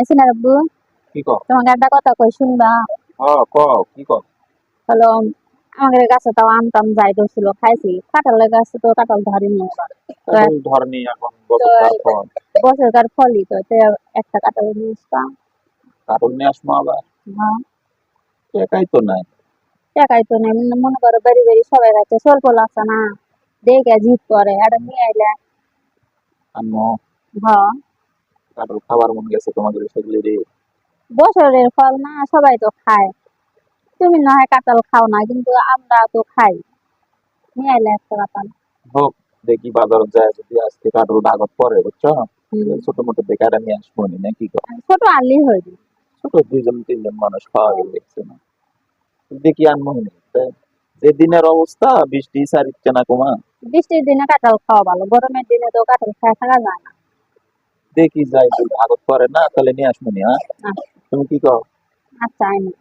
এসে না আব্বু কি কও? তোমাকে একটা কথা কই শুনবা। কও কি কও? হলো আমাদের গাছে তাও আম টাম যাই ধরছিল খাইছি, কাঁঠালের গাছে তো কাঁঠাল ধরেনি এবার। তো কাঁঠাল ধরেনি এখন তো বছরকার পর। বছরকার ফলই তো একটা কাঁঠাল নিয়ে আসতাম। কাঁঠাল নিয়ে আসবো আবার? হ্যাঁ, একাই তো নাই। টাকাই তো নেই, মনে করো বেরি বেরি সবাই কাছে স্বল্প লাগছে না, দেখে জিদ করে এটা নিয়ে আইলে। আম্মু হ্যাঁ, কাঁঠাল খাবার মন গেছে তোমাদের সেগুলি রে। বছরের ফল না, সবাই তো খায়। তুমি না হয় কাঁঠাল খাও না, কিন্তু আমরা তো খাই। নিয়ে আইলে একটা কাঁঠাল। হোক, দেখি বাজার যায় যদি আজকে কাঁঠাল ভাগত পরে বুঝছো। হম, ছোট মোটো দেখে এটা নিয়ে আসবো নি নাকি কও? ছোট আনলেই হয়ে যাবে। ছোট দুইজন তিনজন মানুষ খাওয়া গেলে দেখছে না। দেখি আনবো নি। যে দিনের অবস্থা বৃষ্টি সারিচ্ছে না কুমা। বৃষ্টির দিনে কাঁঠাল খাওয়া ভালো, গরমের দিনে তো কাঁঠাল খায় থাকা যায় না। দেখি যাই যদি ভাগত পরে না তাহলে নিয়ে আসবো নি। হ্যাঁ, আচ্ছা, তুমি কি কও? আচ্ছা, আইনি।